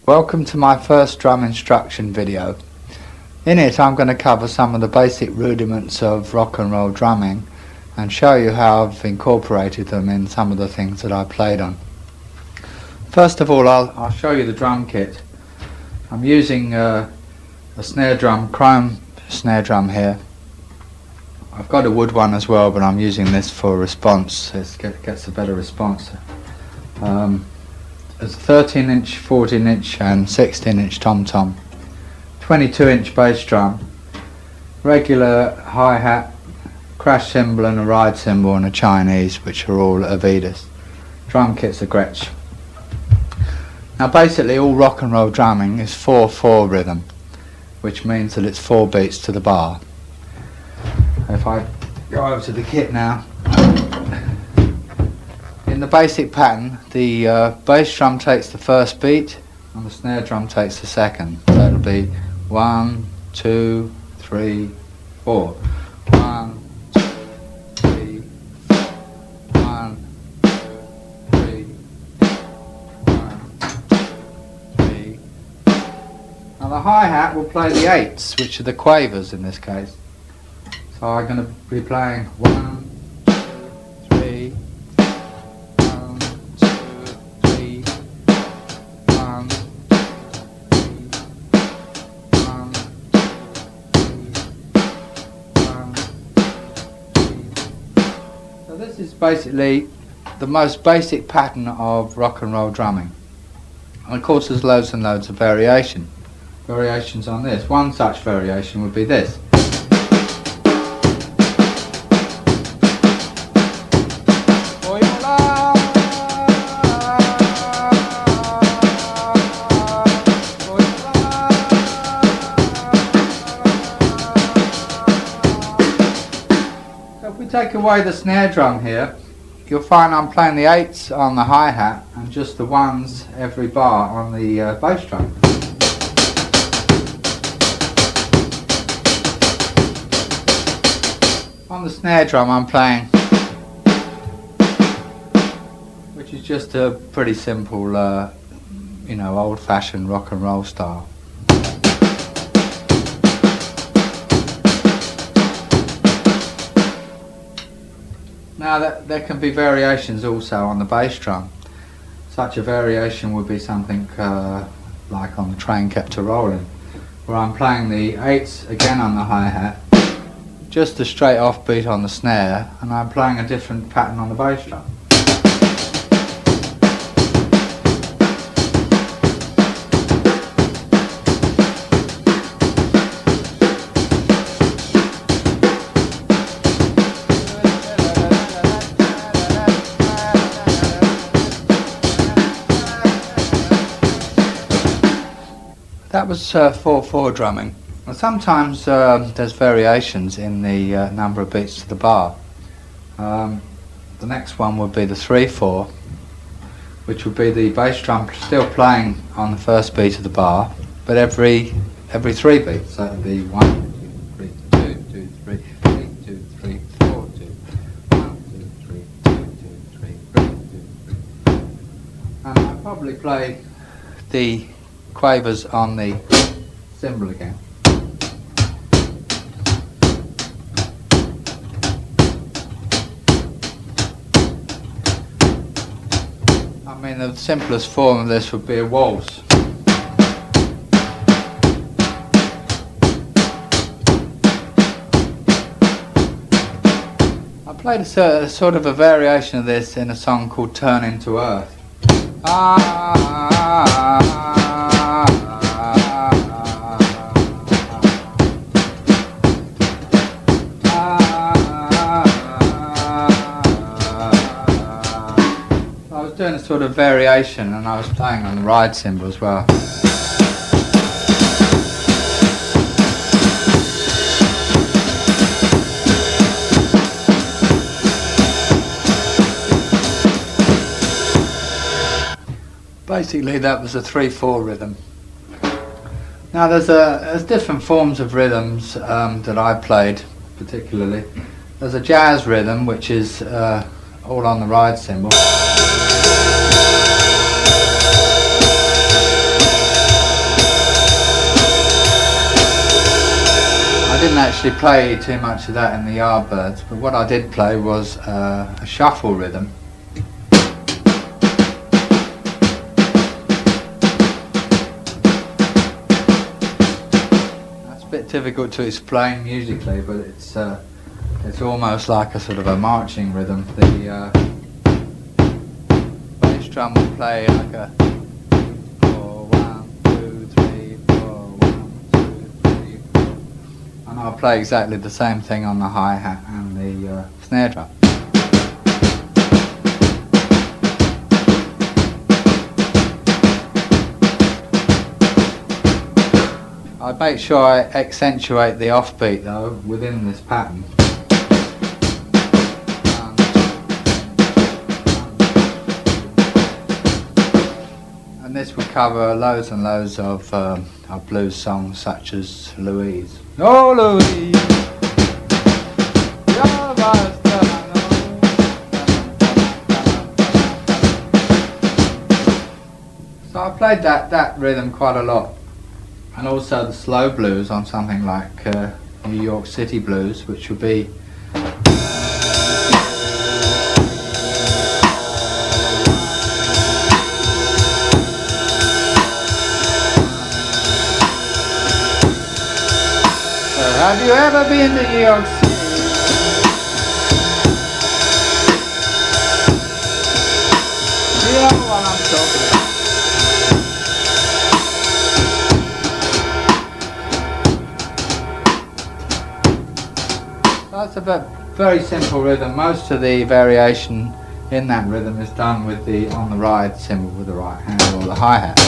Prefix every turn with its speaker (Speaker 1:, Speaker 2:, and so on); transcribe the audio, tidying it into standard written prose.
Speaker 1: Welcome to my first drum instruction video. In it I'm going to cover some of the basic rudiments of rock and roll drumming and show you how I've incorporated them in some of the things that I played on. First of all, I'll show you the drum kit. I'm using a snare drum, chrome snare drum here. I've got a wood one as well, but I'm using this for response. It gets a better response. There's a 13-inch, 14-inch and 16-inch tom-tom, 22-inch bass drum, regular hi-hat, crash cymbal and a ride cymbal and a Chinese, which are all Avidas. Drum kit's a Gretsch. Now basically all rock and roll drumming is 4/4 rhythm, which means that it's 4 beats to the bar. If I go over to the kit now, in the basic pattern, the bass drum takes the first beat and the snare drum takes the second. So it'll be 1, 2, 3, 4. 1, 2, 3, 1, 3, 1, 3. Now the hi-hat will play the 8s, which are the quavers in this case. So I'm going to be playing 1, 2, 3. 1, 2, 3, 1, 2, 3, 1. So this is basically the most basic pattern of rock and roll drumming. And of course there's loads and loads of variations on this. One such variation would be this. If we take away the snare drum here, you'll find I'm playing the 8s on the hi-hat and just the 1s every bar on the bass drum. On the snare drum I'm playing, which is just a pretty simple, old-fashioned rock and roll style. Now there can be variations also on the bass drum. Such a variation would be something like on the Train Kept a Rollin', where I'm playing the 8s again on the hi-hat, just a straight off beat on the snare, and I'm playing a different pattern on the bass drum. That was 4/4 drumming. And sometimes there's variations in the number of beats to the bar. The next one would be the 3/4, which would be the bass drum still playing on the first beat of the bar, but every 3 beats. So it would be 1, 2, 3, 2, 2, 3, 3, 2, 3, 4, 2, 1, 2, 3, 2, 2, 3, 3, 2, 3. And I'll probably play the quavers on the cymbal again. I mean, the simplest form of this would be a waltz. I played a sort of a variation of this in a song called Turn Into Earth. Doing a sort of variation, and I was playing on the ride cymbal as well. Basically that was a 3/4 rhythm. Now there's different forms of rhythms that I played particularly. There's a jazz rhythm which is all on the ride cymbal. actually play too much of that in the Yardbirds, but what I did play was a shuffle rhythm. That's a bit difficult to explain musically, but it's almost like a sort of a marching rhythm. The bass drum will play like a 4, 1, 2, 3, 4, 1, 2, 3, 4, and I'll play exactly the same thing on the hi-hat and the snare drum. I make sure I accentuate the offbeat though within this pattern. And this will cover loads and loads of blues songs such as Louise. Oh Louise! So I played that rhythm quite a lot. And also the slow blues on something like New York City Blues, which would be have you ever been to New York City? You know what I'm talking about. That's a very simple rhythm. Most of the variation in that rhythm is done with on the ride cymbal with the right hand or the hi-hat.